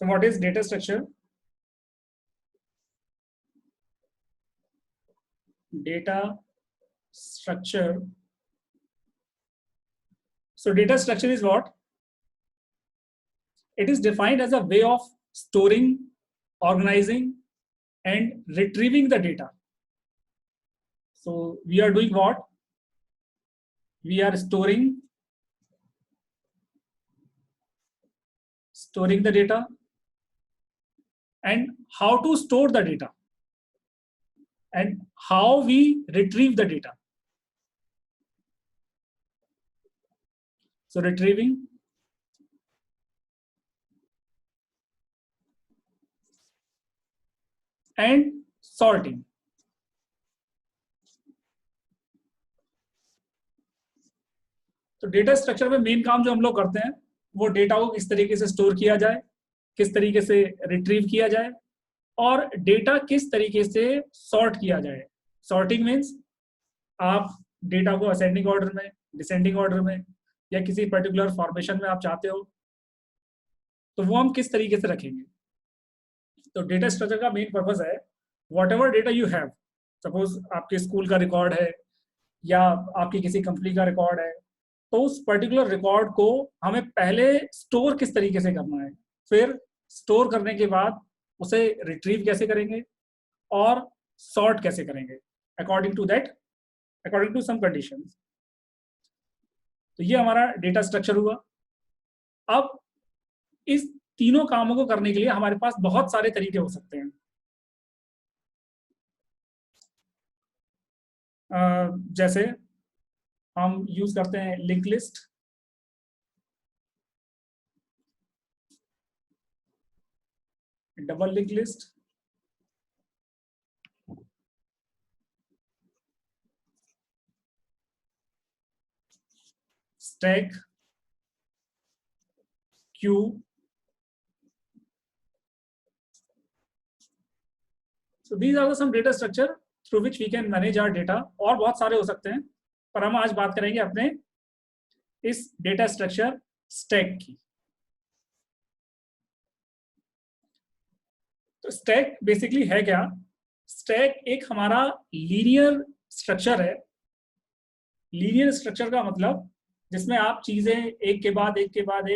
So what is data structure? Data structure. So data structure is what? It is defined as a way of storing, organizing, and retrieving the data. So we are doing what? We are storing the data, and how to store the data, and how we retrieve the data. So retrieving, and sorting. तो data structure में main काम जो हम लोग करते हैं वो data को किस तरीके से स्टोर किया जाए, किस तरीके से रिट्रीव किया जाए, और डेटा किस तरीके से सॉर्ट किया जाए. सॉर्टिंग मीन्स आप डेटा को असेंडिंग ऑर्डर में, डिसेंडिंग ऑर्डर में, या किसी पर्टिकुलर फॉर्मेशन में आप चाहते हो तो वो हम किस तरीके से रखेंगे. तो डेटा स्ट्रक्चर का मेन पर्पस है what ever data you have, suppose आपके स्कूल का रिकॉर्ड है या आपकी किसी कंपनी का रिकॉर्ड है, तो उस पर्टिकुलर रिकॉर्ड को हमें पहले स्टोर किस तरीके से करना है, फिर स्टोर करने के बाद उसे रिट्रीव कैसे करेंगे और सॉर्ट कैसे करेंगे अकॉर्डिंग टू सम कंडीशंस. तो ये हमारा डेटा स्ट्रक्चर हुआ. अब इस तीनों कामों को करने के लिए हमारे पास बहुत सारे तरीके हो सकते हैं. जैसे हम यूज करते हैं link list, double link list, stack, Q, so these are some data structure through which we can manage our data. और बहुत सारे हो सकते हैं, पर हम आज बात करेंगे अपने इस डेटा स्ट्रक्चर स्टैक की. तो स्टैक बेसिकली है क्या? स्टैक एक हमारा लीनियर स्ट्रक्चर है. लीनियर स्ट्रक्चर का मतलब जिसमें आप चीजें एक के बाद एक के बाद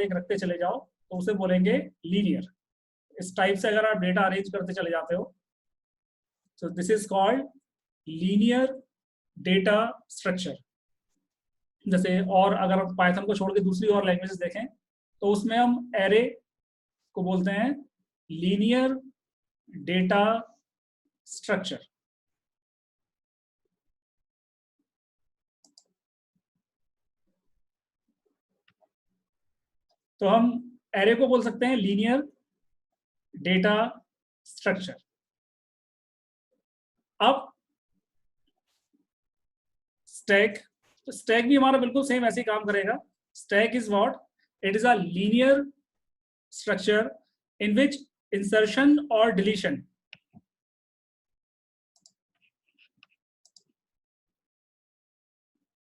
एक रखते चले जाओ तो उसे बोलेंगे लीनियर. इस टाइप से अगर आप डेटा अरेंज करते चले जाते हो, so this is called linear data structure. जैसे और अगर आप पाइथन को छोड़ के दूसरी और लैंग्वेजेस देखें तो उसमें हम एरे को बोलते हैं लीनियर डेटा स्ट्रक्चर. तो हम एरे को बोल सकते हैं लीनियर डेटा स्ट्रक्चर. अब स्टैक भी हमारा बिल्कुल सेम ऐसे ही काम करेगा. Stack is what? It is a linear structure in which insertion और डिलीशन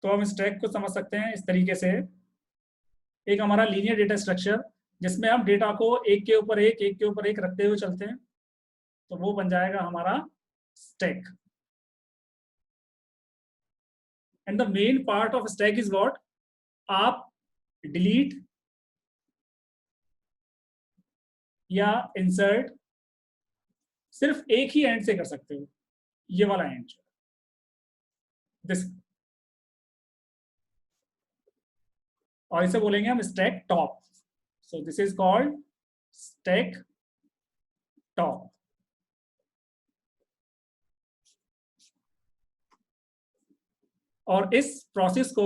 तो हम स्टैक को समझ सकते हैं इस तरीके से. एक हमारा लीनियर डेटा स्ट्रक्चर जिसमें हम डेटा को एक के ऊपर एक रखते हुए चलते हैं, तो वो बन जाएगा हमारा stack. And the main part of stack is what? आप डिलीट या इंसर्ट सिर्फ एक ही एंड से कर सकते हो, ये वाला एंड, दिस, और इसे बोलेंगे हम stack top. So this is called stack top. और इस प्रोसेस को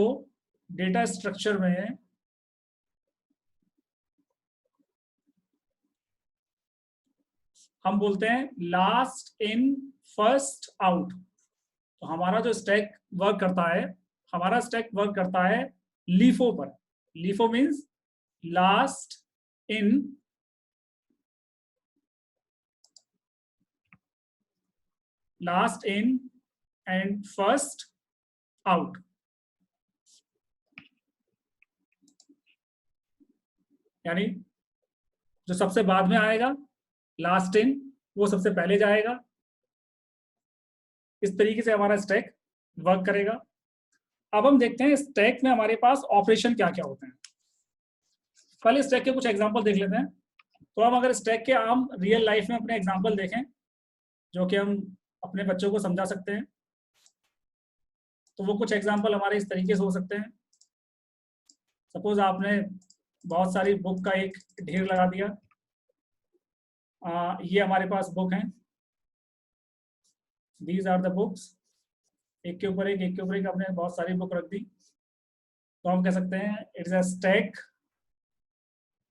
डेटा स्ट्रक्चर में हम बोलते हैं लास्ट इन फर्स्ट आउट. तो हमारा जो स्टैक वर्क करता है लीफो पर. LIFO means last in and first out. यानी जो सबसे बाद में आएगा, लास्ट इन, वो सबसे पहले जाएगा। इस तरीके से हमारा स्टैक वर्क करेगा। अब हम देखते हैं स्टैक में हमारे पास ऑपरेशन क्या क्या होते हैं। पहले स्टैक के कुछ एग्जांपल देख लेते हैं। तो हम अगर स्टैक के आम रियल लाइफ में अपने एग्जांपल देखें जो कि हम अपने बच्चों को समझा सकते हैं, तो वो कुछ एग्जांपल हमारे इस तरीके से हो सकते हैं। सपोज आपने बहुत सारी बुक का एक ढेर लगा दिया। ये हमारे पास बुक हैं, दीज आर द बुक्स। एक के ऊपर एक के ऊपर एक हमने बहुत सारी बुक रख दी। तो हम कह सकते हैं it's a stack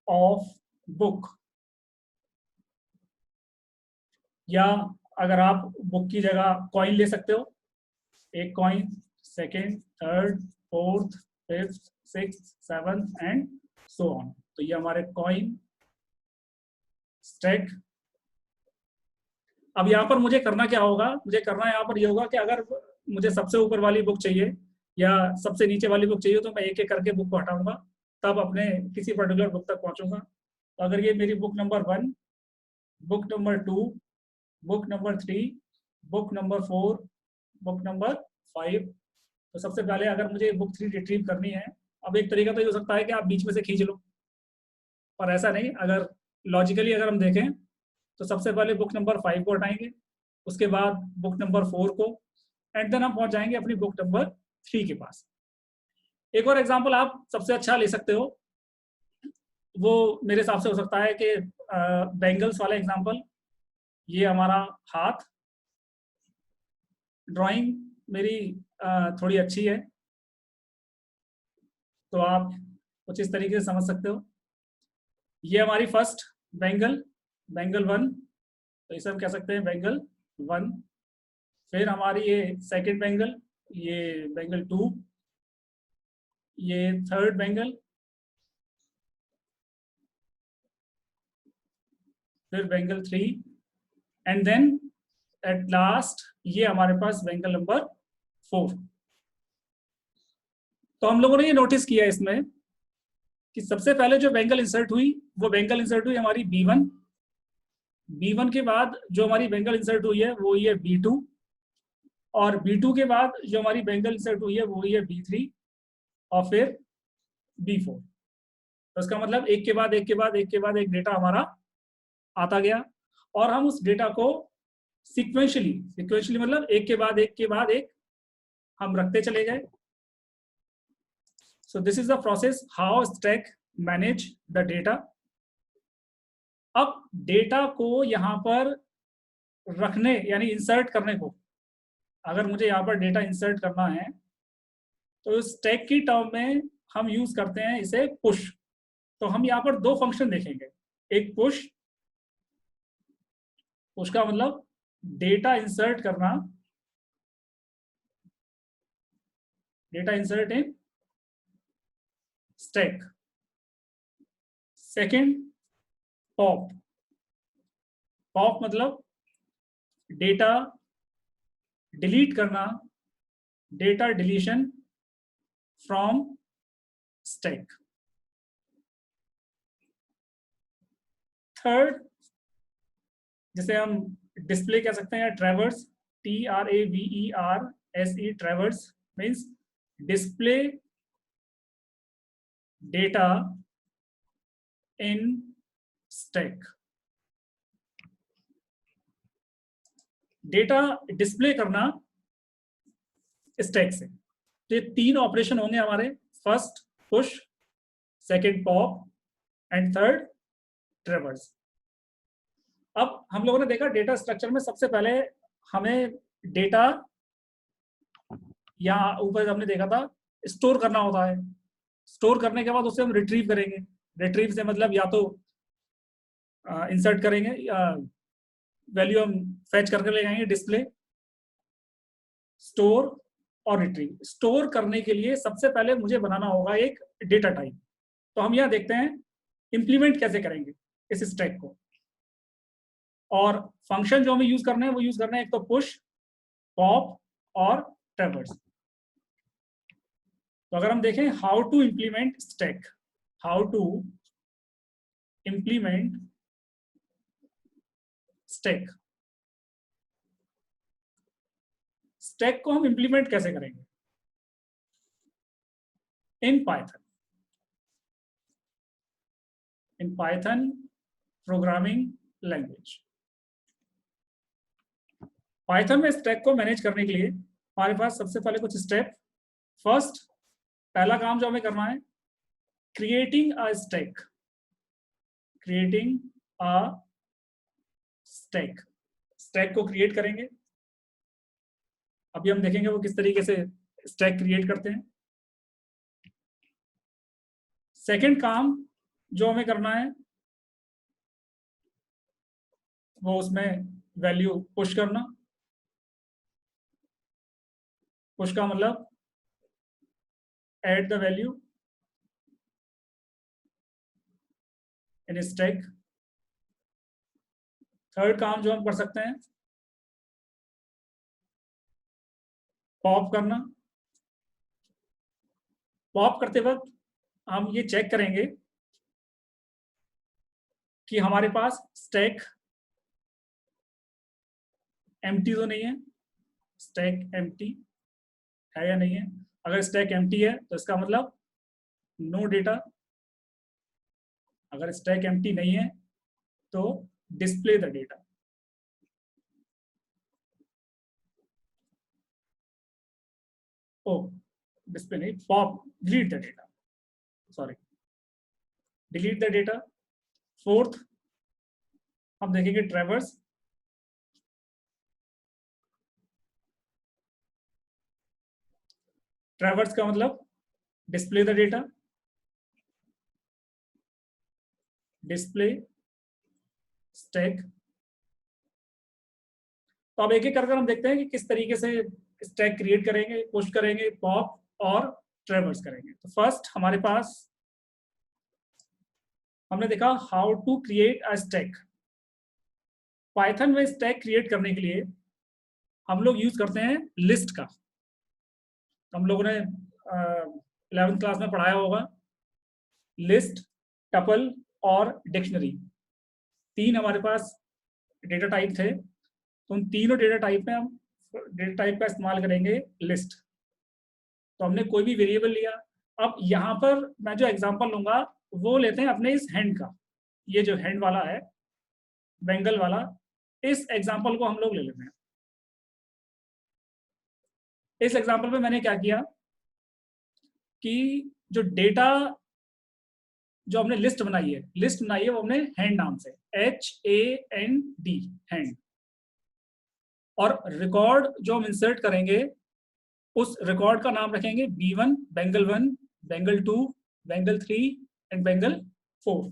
of book. या अगर आप बुक की जगह कॉइन ले सकते हो, एक coin, second, third, fourth, fifth, six, seventh and so on. तो ये हमारे कॉइन स्टैक। अब यहाँ पर मुझे करना क्या होगा, मुझे करना यहाँ पर ये होगा कि अगर मुझे सबसे ऊपर वाली बुक चाहिए या सबसे नीचे वाली बुक चाहिए तो मैं एक एक करके बुक को हटाऊंगा, तब अपने किसी पर्टिकुलर बुक तक पहुंचूंगा। तो अगर ये मेरी book number 1, book number 2, book number 3, book number 4, book number 5, तो सबसे पहले अगर मुझे बुक 3 रिट्रीव करनी है, अब एक तरीका तो ये हो सकता है कि आप बीच में से खींच लो, पर ऐसा नहीं। अगर लॉजिकली अगर हम देखें तो सबसे पहले बुक नंबर 5 को हटाएंगे, उसके बाद बुक नंबर 4 को, एंड देन हम पहुंच जाएंगे अपनी बुक नंबर 3 के पास। एक और एग्जांपल आप सबसे अच्छा ले सकते हो, वो मेरे हिसाब से हो सकता है कि बैंगल्स वाला एग्जांपल। ये हमारा हाथ, ड्राइंग मेरी थोड़ी अच्छी है तो आप कुछ इस तरीके से समझ सकते हो। ये हमारी फर्स्ट बैंगल, बैंगल 1, तो इसे हम कह सकते हैं बैंगल 1। फिर हमारी ये सेकंड बैंगल, ये बैंगल 2, ये थर्ड बैंगल, फिर bangle 3, and then at last ये हमारे पास बैंगल नंबर 4। तो हम लोगों ने ये नोटिस किया इसमें कि सबसे पहले जो बैंगल इंसर्ट हुई वो बैंगल इंसर्ट हुई हमारी B1। B1 के बाद जो हमारी बैंगल इंसर्ट हुई है वो ये B2, और B2 के बाद जो हमारी बैंगल इंसर्ट हुई है वो ये B3 और फिर B4। तो इसका मतलब एक के बाद एक के बाद एक के बाद एक डेटा हमारा आता गया, और हम उस डेटा को सिक्वेंशली मतलब एक के बाद एक के बाद एक हम रखते चले गए। So this is the process how stack manage the data. अब डेटा को यहाँ पर रखने यानी इंसर्ट करने को, अगर मुझे यहाँ पर डेटा इंसर्ट करना है तो स्टैक की टर्म में हम यूज करते हैं इसे पुश। तो हम यहाँ पर 2 फंक्शन देखेंगे, एक पुश, पुश का मतलब डेटा इंसर्ट करना, data insert in stack. Second pop, pop मतलब डेटा डिलीट करना, data deletion from stack. Third जिसे हम डिस्प्ले कह सकते हैं, traverse, TRAVERSE, traverse means display data in stack. Data display करना स्टैक से। तो ये 3 ऑपरेशन होंगे हमारे, first push, second pop and third traverse. अब हम लोगों ने देखा डेटा स्ट्रक्चर में सबसे पहले हमें डेटा या ऊपर हमने देखा था स्टोर करना होता है। स्टोर करने के बाद उसे हम रिट्रीव करेंगे। रिट्रीव से मतलब या तो इंसर्ट करेंगे या वैल्यू हम फेच करके ले जाएंगे, डिस्प्ले, स्टोर और रिट्रीव। स्टोर करने के लिए सबसे पहले मुझे बनाना होगा एक डेटा टाइप। तो हम यहाँ देखते हैं इंप्लीमेंट कैसे करेंगे इस स्टैक को, और फंक्शन जो हमें यूज करना है वो यूज करना है एक तो पुश, पॉप और ट्रैवर्स। तो अगर हम देखें how to implement stack, how to implement stack. Stack को हम इंप्लीमेंट कैसे करेंगे? In Python programming language. Python में स्टैक को मैनेज करने के लिए हमारे पास सबसे पहले कुछ स्टेप। फर्स्ट, पहला काम जो हमें करना है, creating a stack. Creating a stack. Stack को क्रिएट करेंगे। अभी हम देखेंगे वो किस तरीके से स्टैक क्रिएट करते हैं। सेकंड काम जो हमें करना है वो उसमें वैल्यू पुश करना। पुश का मतलब add the value in stack. Third काम जो हम कर सकते हैं, पॉप करना। पॉप करते वक्त हम ये चेक करेंगे कि हमारे पास स्टैक एम्प्टी तो नहीं है। स्टैक एम्प्टी है या नहीं है? अगर स्टैक एम्प्टी है तो इसका मतलब नो डेटा। अगर स्टैक एम्प्टी नहीं है तो display the data. Oh, display नहीं, pop, delete the data, sorry, delete the data. Fourth, हम देखेंगे ट्रैवर्स। ट्रैवर्स का मतलब display the data, display stack. तो अब एक एक करके हम देखते हैं कि किस तरीके से स्टैक क्रिएट करेंगे, पुश करेंगे, पॉप और ट्रैवर्स करेंगे। तो फर्स्ट हमारे पास हमने देखा how to create a stack. Python में स्टैक क्रिएट करने के लिए हम लोग यूज करते हैं लिस्ट का। हम लोगों ने 11th क्लास में पढ़ाया होगा, लिस्ट, टपल और डिक्शनरी। तीन हमारे पास डेटा टाइप थे, तो उन तीनों डेटा टाइप में हम डेटा टाइप का इस्तेमाल करेंगे लिस्ट। तो हमने कोई भी वेरिएबल लिया। अब यहाँ पर मैं जो एग्जांपल लूंगा वो लेते हैं अपने इस हैंड का। ये जो हैंड वाला है, बेंगल वाला, इस एग्जांपल को हम लोग ले लेते हैं। इस एग्जांपल में मैंने क्या किया कि जो डेटा जो हमने लिस्ट बनाई है वो हमने हैंड नाम से, HAND, हैंड। और रिकॉर्ड जो हम इंसर्ट करेंगे उस रिकॉर्ड का नाम रखेंगे B1, बेंगल 1, बेंगल 2, बेंगल 3 एंड बेंगल 4।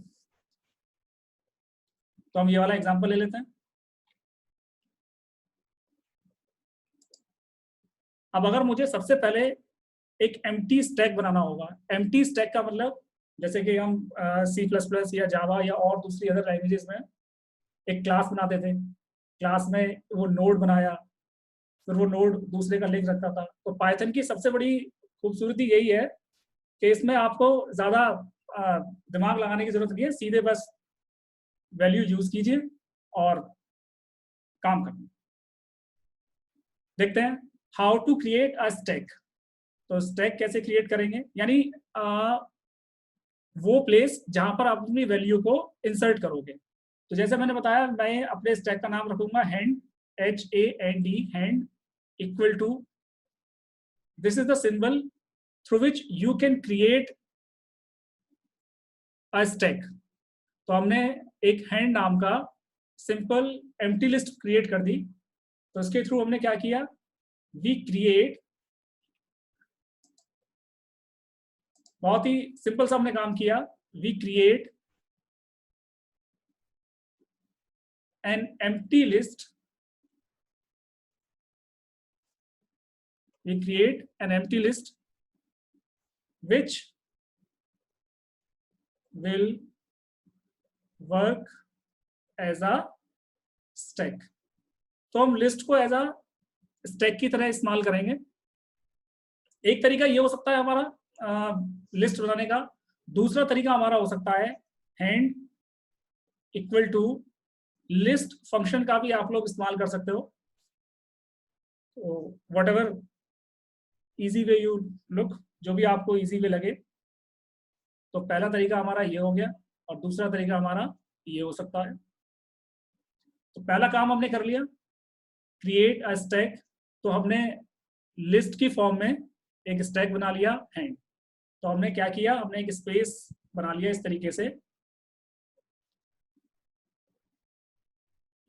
तो हम ये वाला एग्जांपल ले लेते हैं। अब अगर मुझे सबसे पहले एक एम्प्टी स्टैक बनाना होगा। एम्प्टी स्टैक का मतलब जैसे कि हम C++ या जावा या और दूसरी अदर लैंग्वेजेस में एक क्लास बनाते थे। क्लास में वो नोड बनाया, फिर वो नोड दूसरे का लिंक रखता था। तो पाइथन की सबसे बड़ी खूबसूरती यही है कि इसमें आपको ज़्यादा दिमाग लगाने की जरूरत नहीं है, सीधे बस वैल्यू यूज कीजिए और काम करना। देखते हैं how to create a stack. तो स्टैक कैसे क्रिएट करेंगे, यानी वो प्लेस जहां पर आप अपनी वैल्यू को इंसर्ट करोगे। तो जैसे मैंने बताया, मैं अपने स्टैक का नाम रखूंगा hand, HAND, hand, equal to, this is the symbol through which you can create a stack. तो हमने एक हैंड नाम का सिंपल एम्प्टी लिस्ट क्रिएट कर दी। तो इसके थ्रू हमने क्या किया, वी क्रिएट, बहुत ही सिंपल सा हमने काम किया, we create an empty list, we create an empty list which will work as a stack। तो हम लिस्ट को एज अ स्टैक की तरह इस्तेमाल करेंगे। एक तरीका ये हो सकता है हमारा लिस्ट बनाने का। दूसरा तरीका हमारा हो सकता है hand equal to list function का भी आप लोग इस्तेमाल कर सकते हो, तो whatever easy way you look, जो भी आपको ईजी वे लगे। तो पहला तरीका हमारा ये हो गया और दूसरा तरीका हमारा ये हो सकता है। तो पहला काम हमने कर लिया, क्रिएट अ स्टैक। तो हमने लिस्ट की फॉर्म में एक स्टैक बना लिया हैंड। तो हमने क्या किया, हमने एक स्पेस बना लिया इस तरीके से,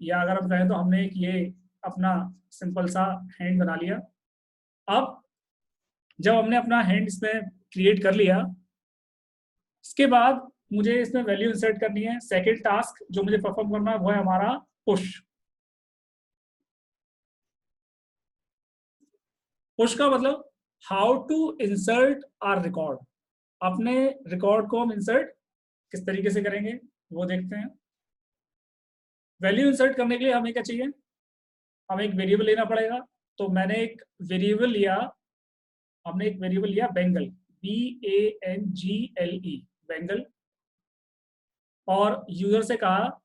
या अगर हम कहें तो हमने एक ये अपना सिंपल सा हैंड बना लिया। अब जब हमने अपना हैंड इसमें क्रिएट कर लिया, इसके बाद मुझे इसमें वैल्यू इंसर्ट करनी है। सेकंड टास्क जो मुझे परफॉर्म करना है वो है हमारा पुश। पुश का मतलब how to insert our record. अपने रिकॉर्ड को हम इंसर्ट किस तरीके से करेंगे वो देखते हैं। वैल्यू इंसर्ट करने के लिए हमें क्या चाहिए, हमें एक वेरिएबल लेना पड़ेगा। तो मैंने एक वेरिएबल लिया, हमने एक वेरिएबल लिया बेंगल, BANGLE, बेंगल। और यूजर से कहा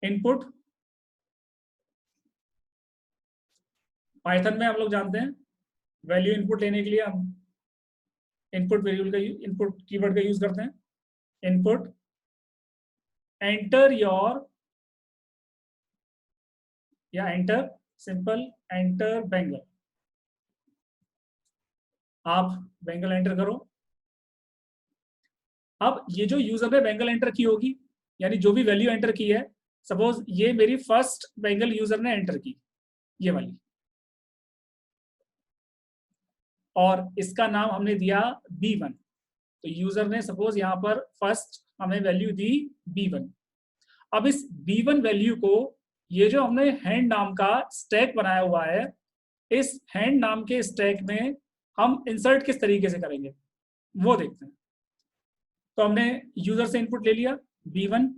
इनपुट। पाइथन में हम लोग जानते हैं वैल्यू इनपुट लेने के लिए हम इनपुट वेरिएबल का इनपुट कीवर्ड का यूज करते हैं। इनपुट एंटर योर, या एंटर सिंपल एंटर बेंगल। आप बेंगल एंटर करो। अब ये जो यूजर ने बेंगल एंटर की होगी, यानी जो भी वैल्यू एंटर की है, सपोज ये मेरी फर्स्ट बेंगल यूजर ने एंटर की, ये वाली, और इसका नाम हमने दिया B1। तो यूजर ने सपोज यहाँ पर फर्स्ट हमें वैल्यू दी B1। अब इस B1 वैल्यू को, ये जो हमने हैंड नाम का स्टैक बनाया हुआ है, इस हैंड नाम के स्टैक में हम इंसर्ट किस तरीके से करेंगे वो देखते हैं। तो हमने यूजर से इनपुट ले लिया B1।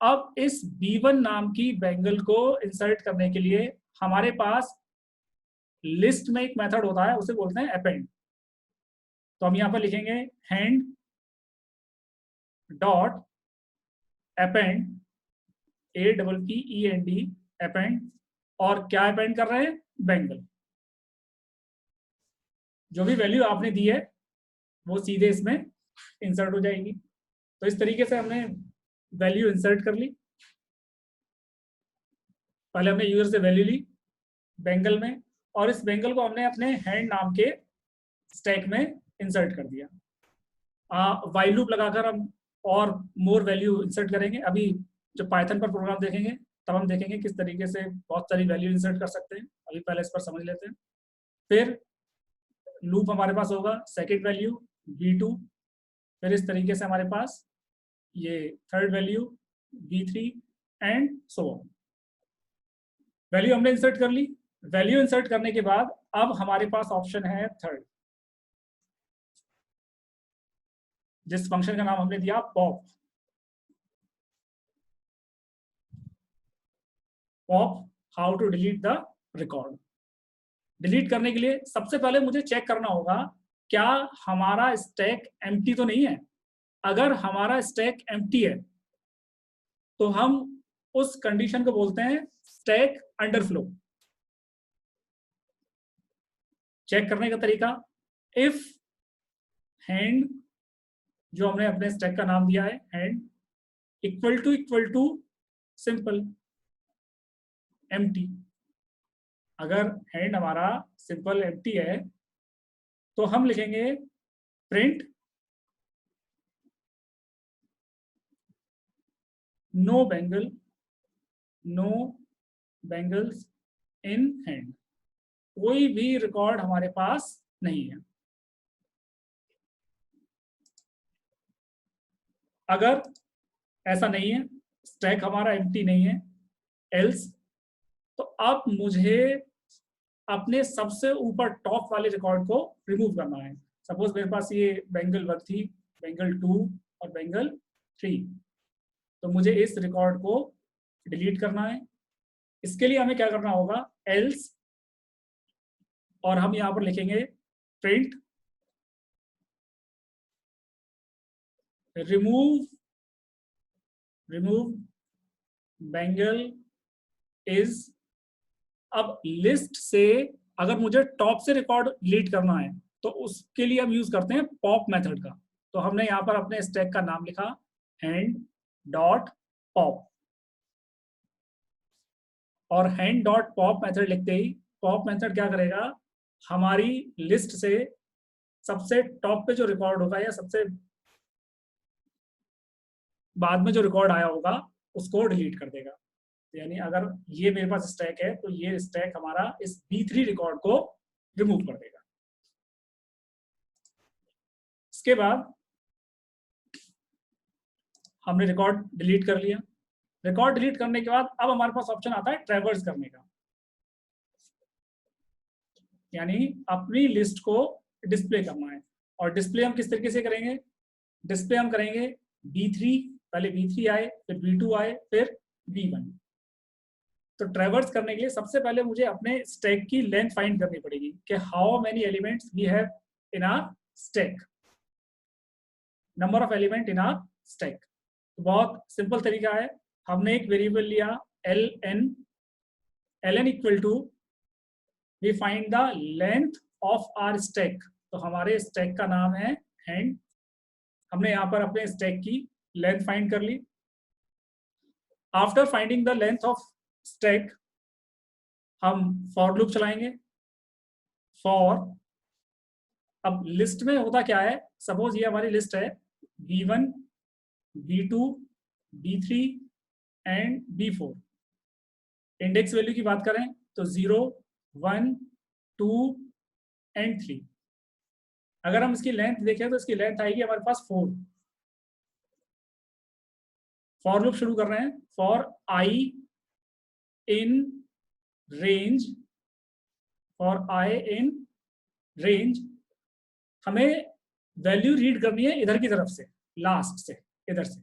अब इस B1 नाम की बेंगल को इंसर्ट करने के लिए हमारे पास लिस्ट में एक मेथड होता है, उसे बोलते हैं अपेंड। तो हम यहाँ पर लिखेंगे hand dot append, APPEND, append. और क्या अपेंड कर रहे हैं, बेंगल। जो भी वैल्यू आपने दी है वो सीधे इसमें इंसर्ट हो जाएगी। तो इस तरीके से हमने वैल्यू इंसर्ट कर ली। पहले हमने यूजर से वैल्यू ली बेंगल में, और इस बेंगल को हमने अपने हैंड नाम के स्टैक में इंसर्ट कर दिया। वाइल लूप लगाकर हम और मोर वैल्यू इंसर्ट करेंगे। अभी जब पाइथन पर प्रोग्राम देखेंगे तब हम देखेंगे किस तरीके से बहुत सारी वैल्यू इंसर्ट कर सकते हैं। अभी पहले इस पर समझ लेते हैं। फिर लूप हमारे पास होगा सेकेंड वैल्यू B2। फिर इस तरीके से हमारे पास ये third value B3 and so on. Value हमने इंसर्ट कर ली। वैल्यू इंसर्ट करने के बाद अब हमारे पास ऑप्शन है थर्ड, जिस फंक्शन का नाम हमने दिया pop. Pop how to delete the record. Delete करने के लिए सबसे पहले मुझे चेक करना होगा क्या हमारा स्टैक एम्प्टी तो नहीं है। अगर हमारा स्टैक एम्प्टी है तो हम उस कंडीशन को बोलते हैं स्टैक अंडरफ्लो। चेक करने का तरीका, इफ हैंड, जो हमने अपने स्टैक का नाम दिया है hand, equal to simple empty. अगर हैंड हमारा सिंपल एम्प्टी है तो हम लिखेंगे print no bangle, no bangles in hand. कोई भी रिकॉर्ड हमारे पास नहीं है। अगर ऐसा नहीं है, स्टैक हमारा एम्प्टी नहीं है, एल्स, तो अब मुझे अपने सबसे ऊपर टॉप वाले रिकॉर्ड को रिमूव करना है। सपोज मेरे पास ये बेंगल 1 थी, बेंगल 2 और बेंगल 3। तो मुझे इस रिकॉर्ड को डिलीट करना है। इसके लिए हमें क्या करना होगा, एल्स, और हम यहाँ पर लिखेंगे प्रिंट रिमूव बेंगल इज, अब लिस्ट से अगर मुझे टॉप से रिकॉर्ड डिलीट करना है तो उसके लिए हम यूज करते हैं पॉप मेथड का। तो हमने यहाँ पर अपने स्टैक का नाम लिखा हैंड डॉट पॉप, और हैंड डॉट पॉप मेथड लिखते ही पॉप मेथड क्या करेगा, हमारी लिस्ट से सबसे टॉप पे जो रिकॉर्ड होगा या सबसे बाद में जो रिकॉर्ड आया होगा उसको डिलीट कर देगा। यानी अगर ये मेरे पास स्टैक है तो ये स्टैक हमारा इस B3 रिकॉर्ड को रिमूव कर देगा। इसके बाद हमने रिकॉर्ड डिलीट कर लिया। रिकॉर्ड डिलीट करने के बाद अब हमारे पास ऑप्शन आता है ट्रैवर्स करने का, यानी अपनी लिस्ट को डिस्प्ले करना है। और डिस्प्ले हम किस तरीके से करेंगे, डिस्प्ले हम करेंगे B3, पहले B3 आए, फिर B2 आए, फिर B1। तो ट्रैवर्स करने के लिए सबसे पहले मुझे अपने स्टैक की लेंथ फाइंड करनी पड़ेगी कि how many elements we have in our stack, number of element in our stack. तो बहुत सिंपल तरीका है, हमने एक वेरिएबल लिया ln equal to we find the length of our stack. तो हमारे स्टैक का नाम है हैंड, हमने यहाँ पर अपने स्टैक की लेंथ फाइंड कर ली। After finding the length of stack हम फॉर लूप चलाएंगे। फॉर, अब लिस्ट में होता क्या है, सपोज ये हमारी लिस्ट है B1, B2, B3 and B4। Index value की बात करें तो 0, 1, 2 एंड 3। अगर हम इसकी लेंथ देखें तो इसकी लेंथ आएगी हमारे पास 4। फॉर लूप शुरू कर रहे हैं, for I in range, for I in range, हमें वैल्यू रीड करनी है इधर की तरफ से, लास्ट से, इधर से,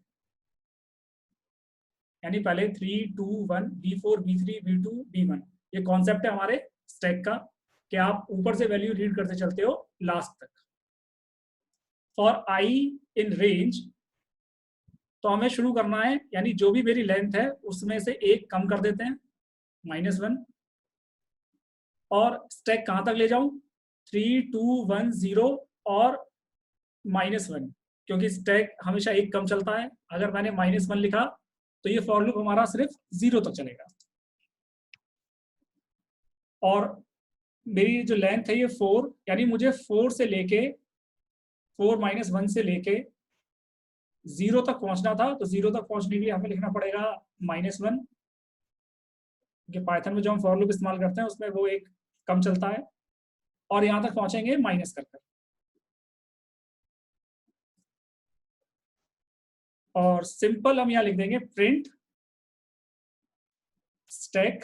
यानी पहले 3, 2, 1, B4, B3, B2, B1। ये कॉन्सेप्ट है हमारे स्टैक का कि आप ऊपर से वैल्यू रीड करते चलते हो लास्ट तक। फॉर I इन रेंज, तो हमें शुरू करना है, यानी जो भी मेरी लेंथ है उसमें से एक कम कर देते हैं, -1, और स्टैक कहां तक ले जाऊं, 3, 2, 1, 0 और -1, क्योंकि स्टैक हमेशा एक कम चलता है। अगर मैंने -1 लिखा तो ये फॉर लूप हमारा सिर्फ 0 तक चलेगा। और मेरी जो लेंथ है ये 4, यानी मुझे 4 से लेके 4 - 1 से लेके 0 तक पहुंचना था। तो 0 तक पहुंचने के लिए हमें लिखना पड़ेगा -1, क्योंकि पाइथन में जो हम फॉर लूप इस्तेमाल करते हैं उसमें वो एक कम चलता है, और यहां तक पहुंचेंगे माइनस कर कर। और सिंपल हम यहाँ लिख देंगे प्रिंट स्टैक,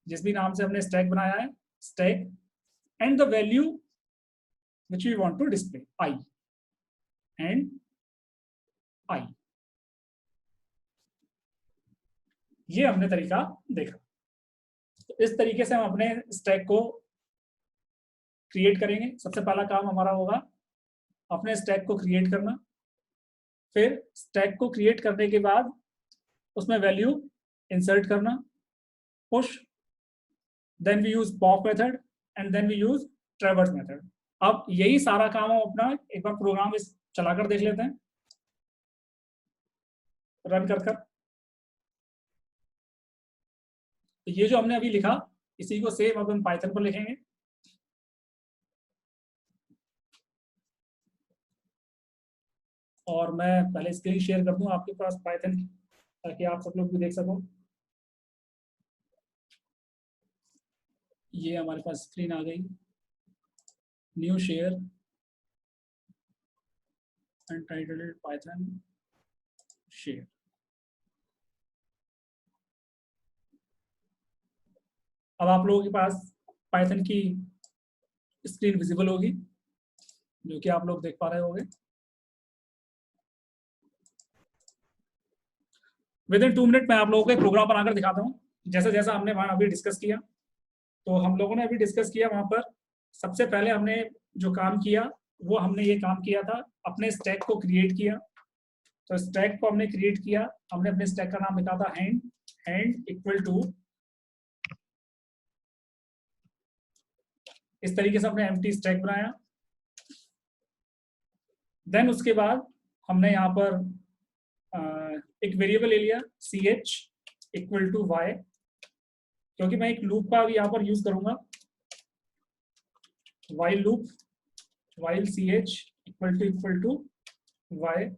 जिस भी नाम से हमने स्टैक बनाया है, stack and the value which we want to display, I and I। ये हमने तरीका देखा। तो इस तरीके से हम अपने स्टैक को क्रिएट करेंगे। सबसे पहला काम हमारा होगा अपने स्टैक को क्रिएट करना, फिर स्टैक को क्रिएट करने के बाद उसमें वैल्यू इंसर्ट करना, push, then we use pop method and then we use traverse method. अब यही सारा काम हम अपना एक बार प्रोग्राम इस चलाकर देख लेते हैं, रन कर। तो ये जो हमने अभी लिखा इसी को सेम अब हम पाइथन पर लिखेंगे। और मैं पहले स्क्रीन शेयर कर दूं आपके पास पाइथन की, ताकि आप सब लोग भी देख सको। ये हमारे पास स्क्रीन आ गई, new share untitled Python share. अब आप लोगों के पास पाइथन की स्क्रीन विजिबल होगी, जो कि आप लोग देख पा रहे होंगे। विद इन 2 मिनट मैं आप लोगों को एक प्रोग्राम बनाकर दिखाता हूँ, जैसा जैसा हमने वहाँ अभी डिस्कस किया। तो हम लोगों ने अभी डिस्कस किया वहाँ पर, सबसे पहले हमने जो काम किया वो हमने ये काम किया था, अपने स्टैक को क्रिएट किया। तो स्टैक को हमने क्रिएट किया, हमने अपने स्टैक का नाम लिखा था हैंड, हैंड इक्वल टू, इस तरीके से हमने एम्प्टी स्टैक बनाया। देन उसके बाद हमने यहाँ पर एक वेरिएबल ले लिया ch इक्वल टू y, क्योंकि मैं एक लूप का भी यहाँ पर यूज करूंगा, while loop, while ch equal to y।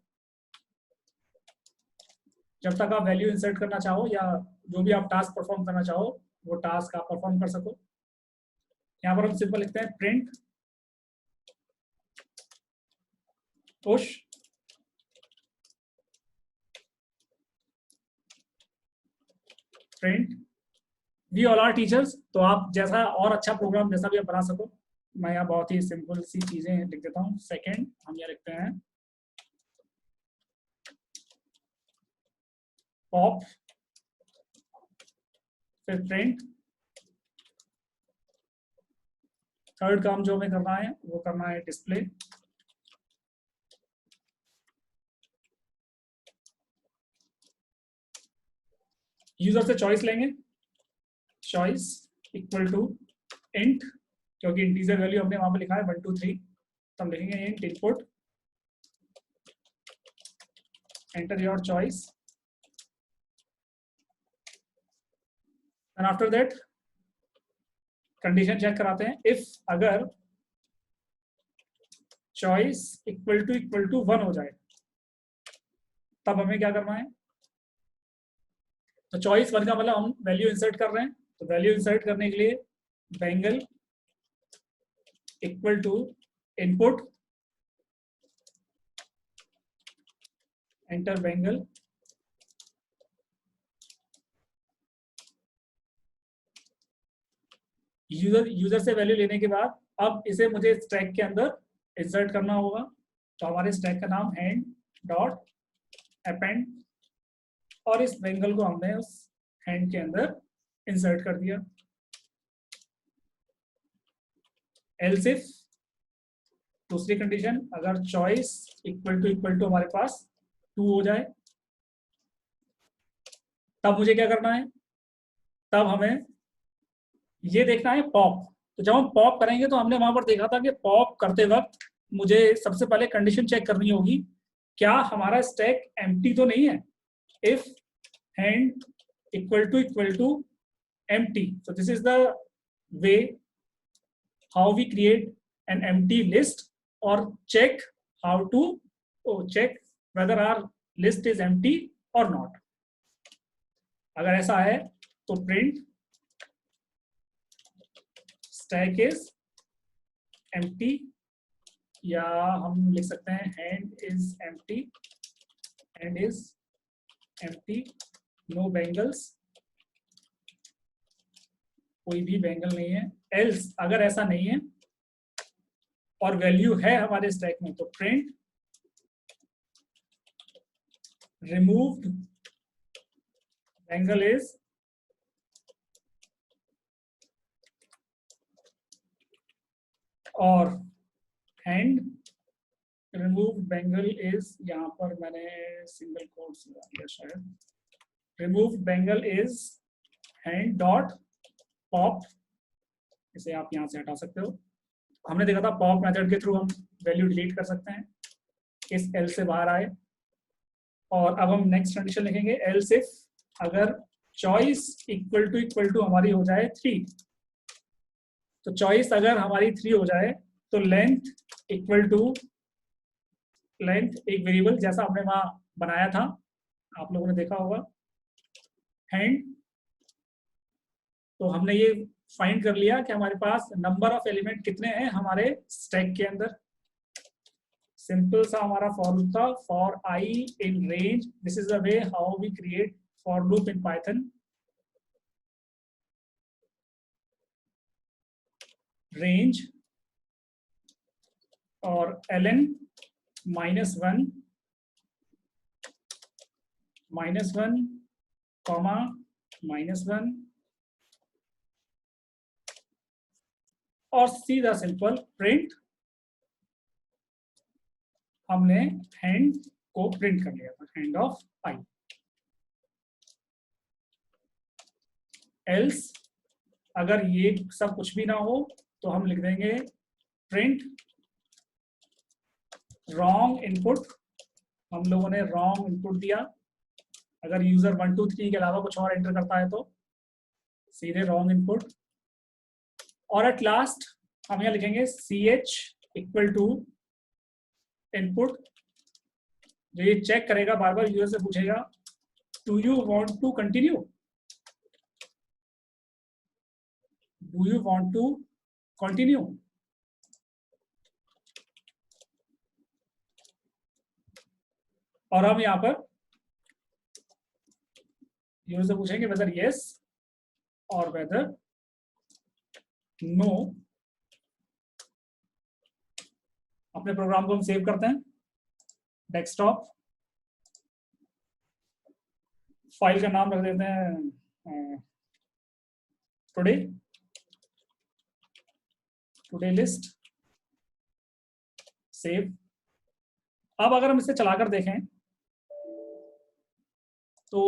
जब तक आप वैल्यू इंसर्ट करना चाहो या जो भी आप टास्क परफॉर्म करना चाहो वो टास्क आप परफॉर्म कर सको। यहाँ पर हम सिंपल लिखते हैं print push print we all are teachers. तो आप जैसा और अच्छा प्रोग्राम जैसा भी आप बना सको, मैं यहाँ बहुत ही सिंपल सी चीजें लिख देता हूँ। सेकेंड हम यहाँ लिखते हैं पॉप, फिर प्रिंट। थर्ड काम जो हमें करना है वो करना है डिस्प्ले। यूजर से चॉइस लेंगे, चॉइस इक्वल टू इंट, क्योंकि इंटीजर वैल्यू हमने वहां पर लिखा है 1 2 3, तो हम लिखेंगे int input enter your choice and after that condition check कराते हैं। इफ अगर चॉइस इक्वल टू 1 हो जाए तब हमें क्या करना है। तो चॉइस 1 का मतलब हम वैल्यू इंसर्ट कर रहे हैं, तो वैल्यू इंसर्ट करने के लिए bangle equal to input enter bangle. User से वैल्यू लेने के बाद अब इसे मुझे स्टैक के अंदर इंसर्ट करना होगा। तो हमारे स्टैक का नाम हैंड डॉट अपेंड, और इस बेंगल को हमने उस हैंड के अंदर इंसर्ट कर दिया। एल्स इफ दूसरी कंडीशन, अगर चॉइस इक्वल टू हमारे पास 2 हो जाए तब मुझे क्या करना है, तब हमें ये देखना है पॉप। तो जब हम पॉप करेंगे तो हमने वहां पर देखा था कि पॉप करते वक्त मुझे सबसे पहले कंडीशन चेक करनी होगी, क्या हमारा स्टैक एम्प्टी तो नहीं है। If hand equal to empty, so this is the way how we create an empty list or check how to check whether our list is empty or not। अगर ऐसा है तो print stack is empty, या हम लिख सकते हैं hand is empty, hand is empty, no bangles, कोई भी बेंगल नहीं है। एल्स अगर ऐसा नहीं है और वैल्यू है हमारे स्टैक में तो प्रिंट रिमूव्ड बेंगल इज और हैंड रिमूव्ड बेंगल इज, यहाँ पर मैंने सिंगल कोट्स लगा दिया शायद, removed Bengal is hand dot pop. इसे आप यहाँ से हटा सकते हो। हमने देखा था पॉप मेथड के थ्रू हम वैल्यू डिलीट कर सकते हैं, इस एल से बाहर आए। और अब हम नेक्स्ट कंडीशन लिखेंगे एल्स इफ अगर चॉइस इक्वल टू हमारी हो जाए 3, तो चॉइस अगर हमारी 3 हो जाए तो लेंथ इक्वल टू लेंथ, एक वेरिएबल जैसा हमने वहां बनाया था, आप लोगों ने देखा होगा हैंड। तो हमने ये फाइंड कर लिया कि हमारे पास नंबर ऑफ एलिमेंट कितने हैं हमारे स्टैक के अंदर। सिंपल सा हमारा फॉर लूप था, for i in range. This is the way how we create for loop in Python. Range और ln -1 कॉमा -1 और सीधा सिंपल प्रिंट। हमने हैंड को प्रिंट कर लिया था, हैंड ऑफ आई। एल्स अगर ये सब कुछ भी ना हो तो हम लिख देंगे प्रिंट रॉन्ग इनपुट। हम लोगों ने रॉन्ग इनपुट दिया। अगर यूजर 1 2 3 के अलावा कुछ और एंटर करता है तो सीधे रॉन्ग इनपुट। और एट लास्ट हम यहाँ लिखेंगे ch इक्वल टू इनपुट, जो ये चेक करेगा, बार बार यूजर से पूछेगा do you want to continue, do you want to continue. और हम यहाँ पर यूजर से पूछेंगे वेदर यस और वेदर नो। अपने प्रोग्राम को हम सेव करते हैं डेस्कटॉप, फाइल का नाम रख देते हैं टुडे, टुडे लिस्ट, सेव। अब अगर हम इसे चलाकर देखें तो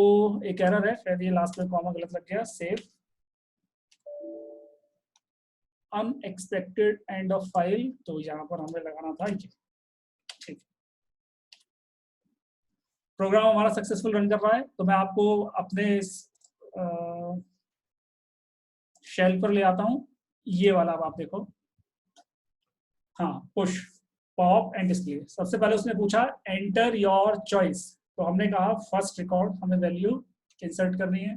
एक एरर है, शायद ये लास्ट में कॉमा गलत लग गया, save unexpected end of file, तो यहाँ पर हमें लगाना था ये। ठीक, प्रोग्राम हमारा सक्सेसफुल रन कर रहा है। तो मैं आपको अपने शेल पर ले आता हूँ, ये वाला। अब आप देखो, हाँ, पुश पॉप एंड डिस्प्ले। सबसे पहले उसने पूछा एंटर योर चॉइस, तो हमने कहा फर्स्ट रिकॉर्ड, हमें वैल्यू इंसर्ट करनी है।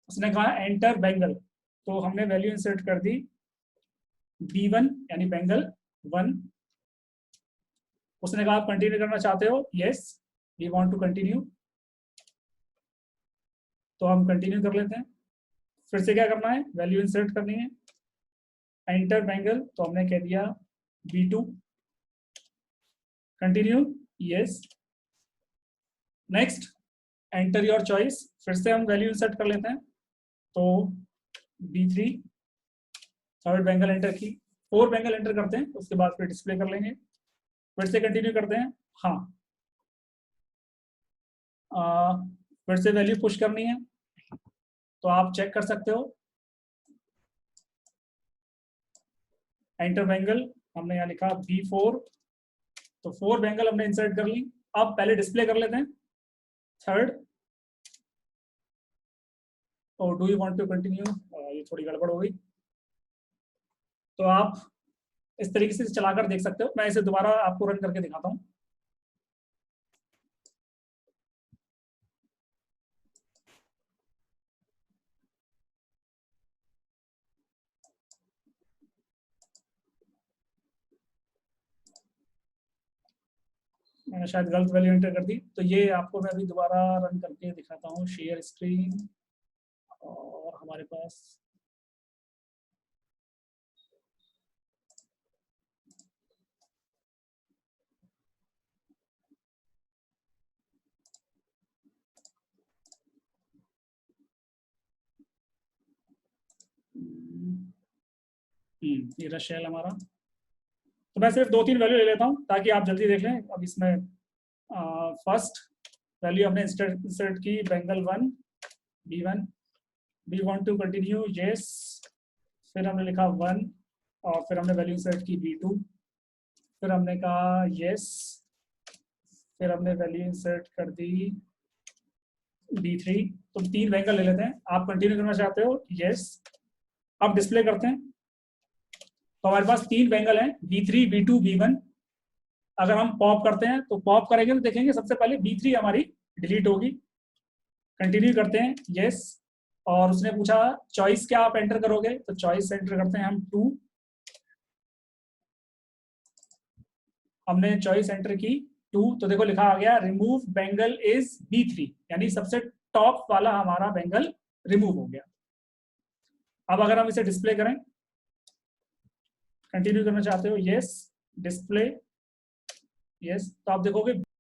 उसने कहा एंटर बेंगल, तो हमने वैल्यू इंसर्ट कर दी B1 यानी बेंगल 1। उसने कहा आप कंटिन्यू करना चाहते हो, yes we want to continue, तो हम कंटिन्यू कर लेते हैं। फिर से क्या करना है, वैल्यू इंसर्ट करनी है, एंटर बेंगल, तो हमने कह दिया B2, continue, yes. Next enter your choice, फिर से हम वैल्यू इंसर्ट कर लेते हैं, तो B3, थर्ड बेंगल एंटर की, 4 बेंगल एंटर करते हैं, उसके बाद फिर डिस्प्ले कर लेंगे, फिर से कंटिन्यू करते हैं। हाँ, फिर से वैल्यू पुश करनी है, तो आप चेक कर सकते हो, एंटर बेंगल, हमने यहाँ लिखा B4, तो 4 बेंगल हमने इंसर्ट कर ली। अब पहले डिस्प्ले कर लेते हैं थर्ड, और do you want to continue, ये थोड़ी गड़बड़ हो गई। तो आप इस तरीके से चलाकर देख सकते हो। मैं इसे दोबारा आपको रन करके दिखाता हूँ। मैंने शायद गलत वैल्यू एंटर कर दी, तो ये आपको मैं अभी दोबारा रन करके दिखाता हूँ। शेयर स्क्रीन, और हमारे पास ये रहा शेल हमारा। तो मैं सिर्फ 2-3 वैल्यू ले लेता हूँ ताकि आप जल्दी देख लें। अब इसमें फर्स्ट वैल्यू हमने इंसर्ट की Bengal 1, B1, we want to continue, yes. फिर हमने लिखा 1, और फिर हमने वैल्यू इंसर्ट की B2, फिर हमने कहा यस, फिर हमने वैल्यू इंसर्ट कर दी B3। तो 3 बेंगल ले लेते हैं। आप कंटिन्यू करना चाहते हो, यस। अब डिस्प्ले करते हैं, तो हमारे पास 3 बेंगल हैं, B3, B2, B1। अगर हम पॉप करते हैं तो पॉप करेंगे तो देखेंगे सबसे पहले B3 हमारी डिलीट होगी। कंटिन्यू करते हैं, यस। और उसने पूछा चॉइस क्या आप एंटर करोगे, तो चॉइस एंटर करते हैं हम 2। हमने चॉइस एंटर की 2, तो देखो लिखा आ गया रिमूव बेंगल इज B3, यानी सबसे टॉप वाला हमारा बेंगल रिमूव हो गया। अब अगर हम इसे डिस्प्ले करें, कंटिन्यू करना चाहते हो, यस, डिस्प्ले, यस, तो आप देखोगे